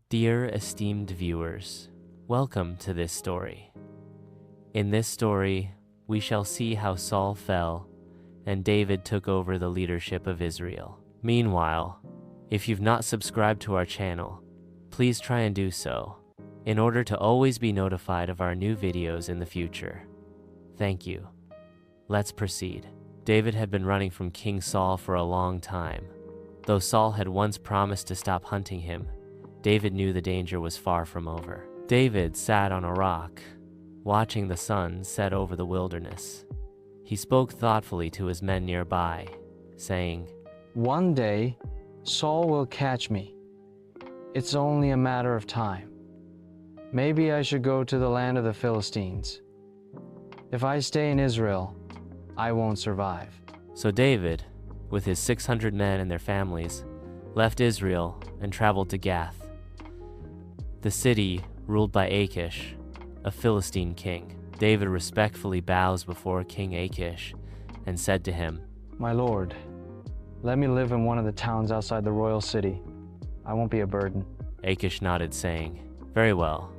Dear esteemed viewers, welcome to this story. In this story, we shall see how Saul fell and David took over the leadership of Israel. Meanwhile, if you've not subscribed to our channel, please try and do so in order to always be notified of our new videos in the future. Thank you. Let's proceed. David had been running from King Saul for a long time. Though Saul had once promised to stop hunting him, David knew the danger was far from over. David sat on a rock, watching the sun set over the wilderness. He spoke thoughtfully to his men nearby, saying, "One day, Saul will catch me. It's only a matter of time. Maybe I should go to the land of the Philistines. If I stay in Israel, I won't survive." So David, with his 600 men and their families, left Israel and traveled to Gath, the city ruled by Achish, a Philistine king. David respectfully bows before King Achish and said to him, "My lord, let me live in one of the towns outside the royal city. I won't be a burden." Achish nodded, saying, "Very well,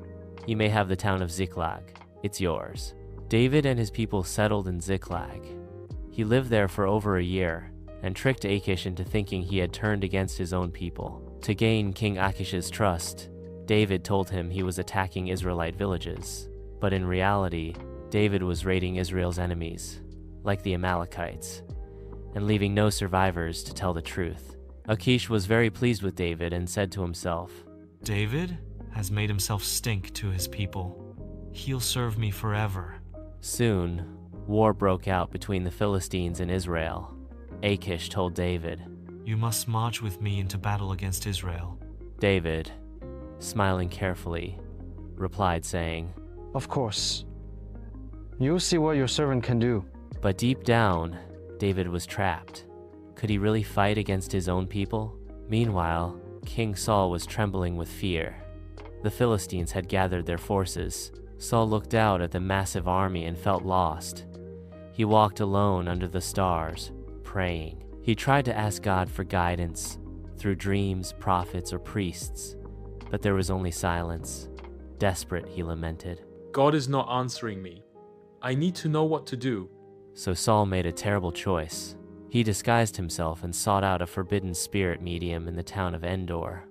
you may have the town of Ziklag. It's yours." David and his people settled in Ziklag. He lived there for over a year and tricked Achish into thinking he had turned against his own people. To gain King Achish's trust, David told him he was attacking Israelite villages, but in reality, David was raiding Israel's enemies, like the Amalekites, and leaving no survivors to tell the truth. Achish was very pleased with David and said to himself, "David has made himself stink to his people. He'll serve me forever." Soon, war broke out between the Philistines and Israel. Achish told David, "You must march with me into battle against Israel." David, smiling carefully, replied saying, "Of course. You'll see what your servant can do." But deep down, David was trapped. Could he really fight against his own people? Meanwhile, King Saul was trembling with fear. The Philistines had gathered their forces. Saul looked out at the massive army and felt lost. He walked alone under the stars, praying. He tried to ask God for guidance through dreams, prophets, or priests, but there was only silence. Desperate, he lamented. "God is not answering me. I need to know what to do." So Saul made a terrible choice. He disguised himself and sought out a forbidden spirit medium in the town of Endor,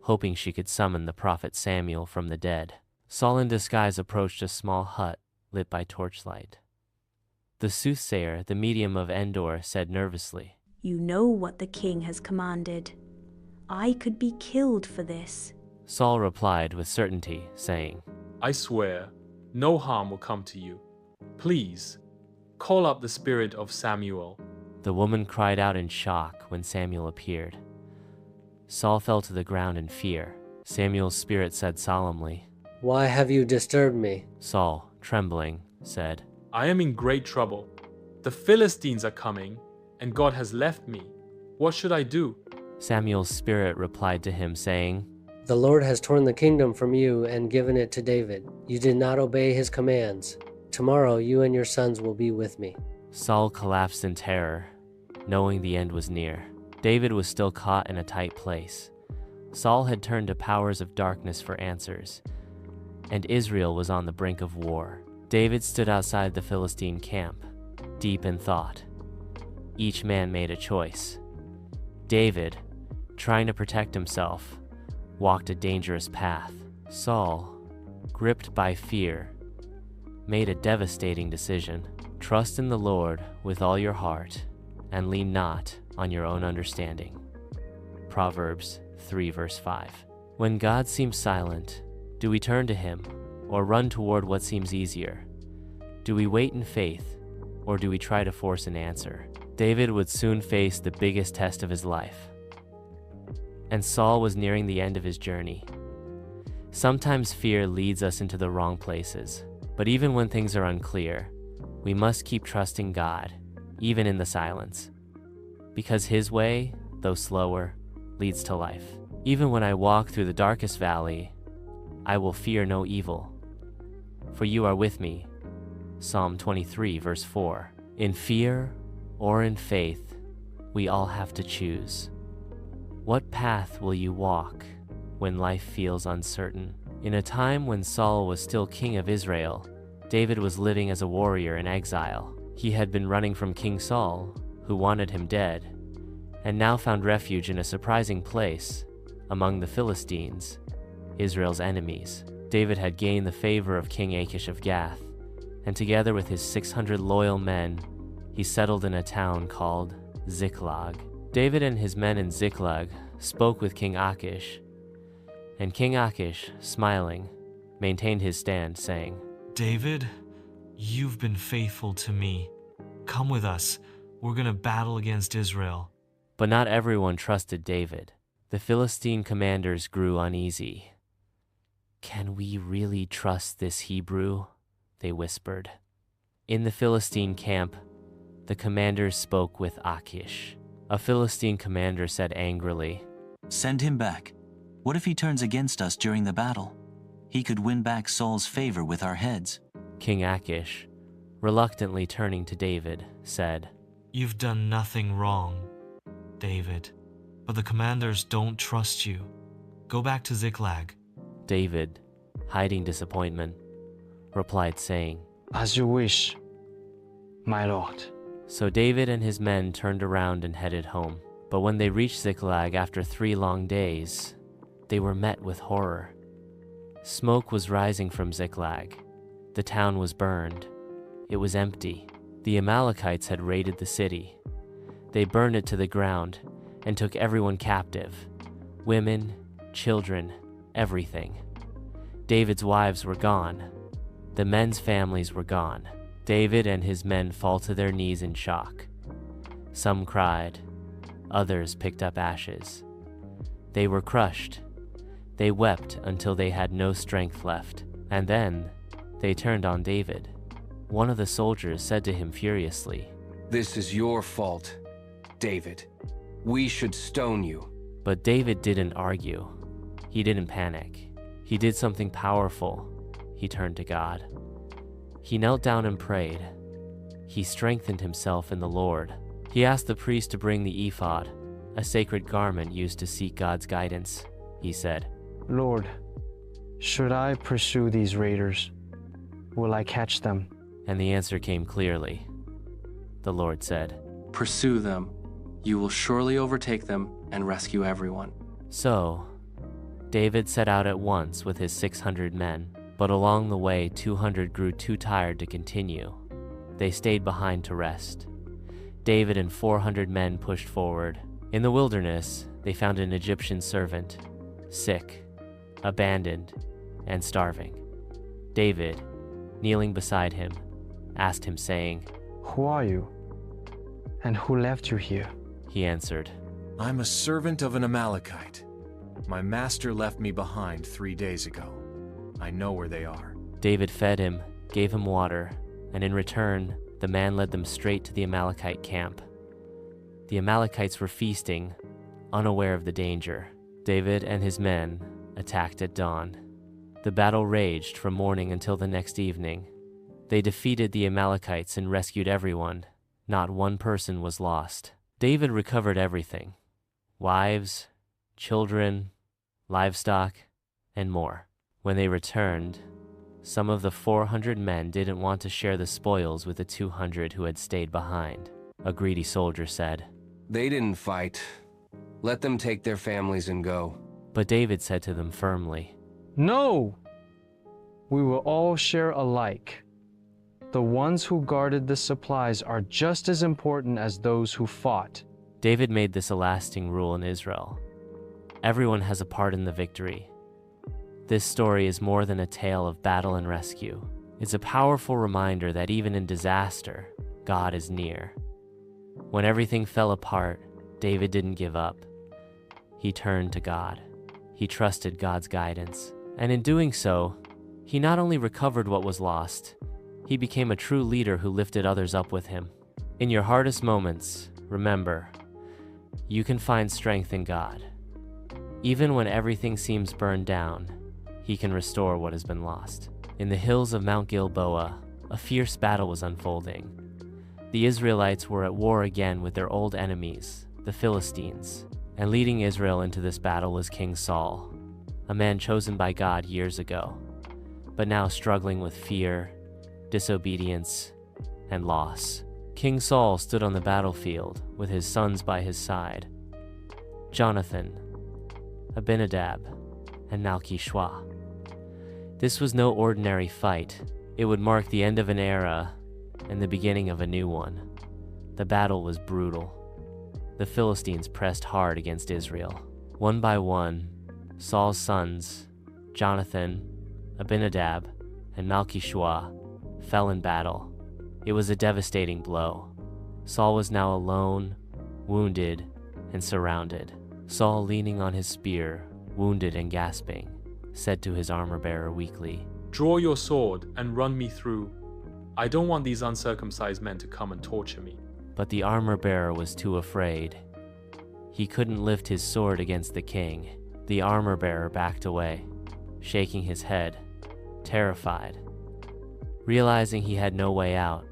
hoping she could summon the prophet Samuel from the dead. Saul in disguise approached a small hut lit by torchlight. The soothsayer, the medium of Endor, said nervously, "You know what the king has commanded. I could be killed for this." Saul replied with certainty, saying, "I swear, no harm will come to you. Please, call up the spirit of Samuel." The woman cried out in shock when Samuel appeared. Saul fell to the ground in fear. Samuel's spirit said solemnly, "Why have you disturbed me?" Saul, trembling, said, "I am in great trouble. The Philistines are coming, and God has left me. What should I do?" Samuel's spirit replied to him, saying, "The Lord has torn the kingdom from you and given it to David. You did not obey his commands. Tomorrow you and your sons will be with me." Saul collapsed in terror, knowing the end was near. David was still caught in a tight place. Saul had turned to powers of darkness for answers, and Israel was on the brink of war. David stood outside the Philistine camp, deep in thought. Each man made a choice. David, trying to protect himself, walked a dangerous path. Saul, gripped by fear, made a devastating decision. Trust in the Lord with all your heart, and lean not on your own understanding. Proverbs 3 verse 5. When God seems silent, do we turn to him, or run toward what seems easier? Do we wait in faith, or do we try to force an answer? David would soon face the biggest test of his life, and Saul was nearing the end of his journey. Sometimes fear leads us into the wrong places, but even when things are unclear, we must keep trusting God, even in the silence, because his way, though slower, leads to life. Even when I walk through the darkest valley, I will fear no evil, for you are with me. Psalm 23 verse 4. In fear or in faith, we all have to choose. What path will you walk? when life feels uncertain. In a time when Saul was still king of Israel, David was living as a warrior in exile. He had been running from King Saul, who wanted him dead, and now found refuge in a surprising place among the Philistines, Israel's enemies. David had gained the favor of King Achish of Gath, and together with his 600 loyal men, he settled in a town called Ziklag. David and his men in Ziklag spoke with King Achish, and King Achish, smiling, maintained his stand, saying, David, you've been faithful to me. Come with us. We're going to battle against Israel. But not everyone trusted David. The Philistine commanders grew uneasy. Can we really trust this Hebrew? They whispered. In the Philistine camp, the commanders spoke with Achish. A Philistine commander said angrily, Send him back. What if he turns against us during the battle? He could win back Saul's favor with our heads. King Achish, reluctantly turning to David, said, You've done nothing wrong, David, but the commanders don't trust you. Go back to Ziklag. David, hiding disappointment, replied saying, As you wish, my lord. So David and his men turned around and headed home. But when they reached Ziklag after 3 long days, they were met with horror. Smoke was rising from Ziklag. The town was burned. It was empty. The Amalekites had raided the city. They burned it to the ground and took everyone captive. Women, children, everything. David's wives were gone. The men's families were gone. David and his men fall to their knees in shock. Some cried. Others picked up ashes. They were crushed. They wept until they had no strength left. And then they turned on David. One of the soldiers said to him furiously, This is your fault, David. We should stone you. But David didn't argue. He didn't panic. He did something powerful. He turned to God. He knelt down and prayed. He strengthened himself in the Lord. He asked the priest to bring the ephod, a sacred garment used to seek God's guidance. He said, Lord, should I pursue these raiders? Will I catch them? And the answer came clearly. The Lord said, Pursue them. You will surely overtake them and rescue everyone. So, David set out at once with his 600 men, but along the way 200 grew too tired to continue. They stayed behind to rest. David and 400 men pushed forward. In the wilderness, they found an Egyptian servant, sick, abandoned, and starving. David, kneeling beside him, asked him, saying, Who are you? And who left you here? He answered, I'm a servant of an Amalekite. My master left me behind 3 days ago. I know where they are. David fed him, gave him water, and in return, the man led them straight to the Amalekite camp. The Amalekites were feasting, unaware of the danger. David and his men attacked at dawn. The battle raged from morning until the next evening. They defeated the Amalekites and rescued everyone. Not one person was lost. David recovered everything: wives, children, livestock, and more. When they returned, some of the 400 men didn't want to share the spoils with the 200 who had stayed behind. A greedy soldier said, They didn't fight. Let them take their families and go. But David said to them firmly, No! We will all share alike. The ones who guarded the supplies are just as important as those who fought. David made this a lasting rule in Israel. Everyone has a part in the victory. This story is more than a tale of battle and rescue. It's a powerful reminder that even in disaster, God is near. When everything fell apart, David didn't give up. He turned to God. He trusted God's guidance. And in doing so, he not only recovered what was lost, he became a true leader who lifted others up with him. In your hardest moments, remember, you can find strength in God. Even when everything seems burned down, he can restore what has been lost. In the hills of Mount Gilboa, a fierce battle was unfolding. The Israelites were at war again with their old enemies, the Philistines, and leading Israel into this battle was King Saul. a man chosen by God years ago, but now struggling with fear, disobedience, and loss. King Saul stood on the battlefield with his sons by his side, Jonathan, Abinadab, and Malchi-Shua. This was no ordinary fight. It would mark the end of an era and the beginning of a new one. The battle was brutal. The Philistines pressed hard against Israel. One by one, Saul's sons, Jonathan, Abinadab, and Malchi-Shua, fell in battle. It was a devastating blow. Saul was now alone, wounded, and surrounded. Saul, leaning on his spear, wounded and gasping, said to his armor-bearer weakly, "Draw your sword and run me through. I don't want these uncircumcised men to come and torture me." But the armor-bearer was too afraid. He couldn't lift his sword against the king. The armor-bearer backed away, shaking his head, terrified. Realizing he had no way out,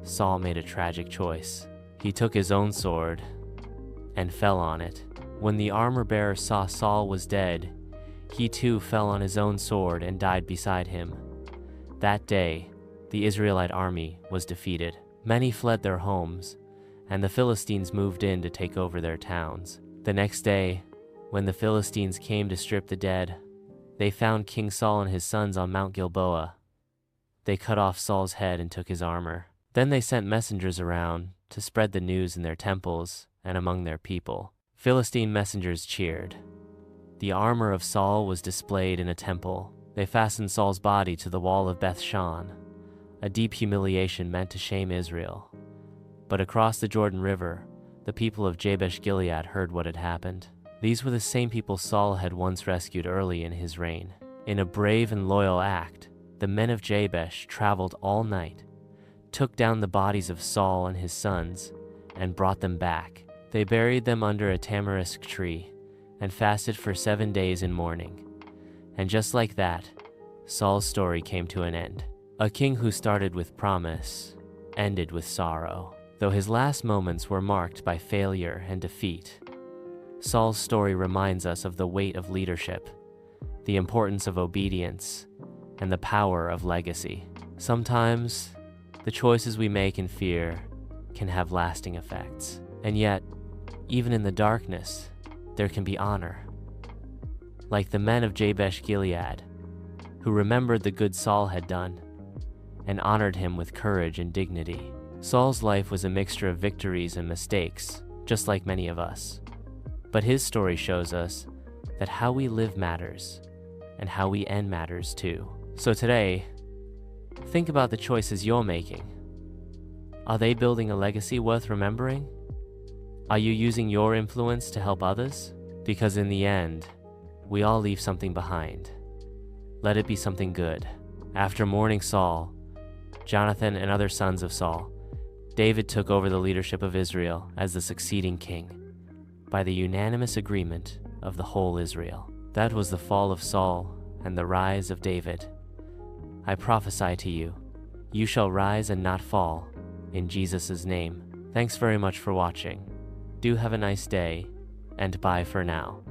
Saul made a tragic choice. He took his own sword and fell on it. When the armor-bearer saw Saul was dead, he too fell on his own sword and died beside him. That day, the Israelite army was defeated. Many fled their homes, and the Philistines moved in to take over their towns. The next day, when the Philistines came to strip the dead, they found King Saul and his sons on Mount Gilboa. They cut off Saul's head and took his armor. Then they sent messengers around to spread the news in their temples and among their people. Philistine messengers cheered. The armor of Saul was displayed in a temple. They fastened Saul's body to the wall of Beth-shan, a deep humiliation meant to shame Israel. But across the Jordan River, the people of Jabesh-Gilead heard what had happened. These were the same people Saul had once rescued early in his reign. In a brave and loyal act, the men of Jabesh traveled all night, took down the bodies of Saul and his sons, and brought them back. They buried them under a tamarisk tree and fasted for 7 days and mourning. And just like that, Saul's story came to an end. A king who started with promise ended with sorrow. Though his last moments were marked by failure and defeat, Saul's story reminds us of the weight of leadership, the importance of obedience, and the power of legacy. Sometimes, the choices we make in fear can have lasting effects. And yet, even in the darkness, there can be honor. Like the men of Jabesh-Gilead, who remembered the good Saul had done and honored him with courage and dignity. Saul's life was a mixture of victories and mistakes, just like many of us. But his story shows us that how we live matters, and how we end matters too. So today, think about the choices you're making. Are they building a legacy worth remembering? Are you using your influence to help others? Because in the end, we all leave something behind. Let it be something good. After mourning Saul, Jonathan and other sons of Saul, David took over the leadership of Israel as the succeeding king, by the unanimous agreement of the whole Israel. That was the fall of Saul and the rise of David. I prophesy to you, you shall rise and not fall, in Jesus' name. Thanks very much for watching. Do have a nice day, and bye for now.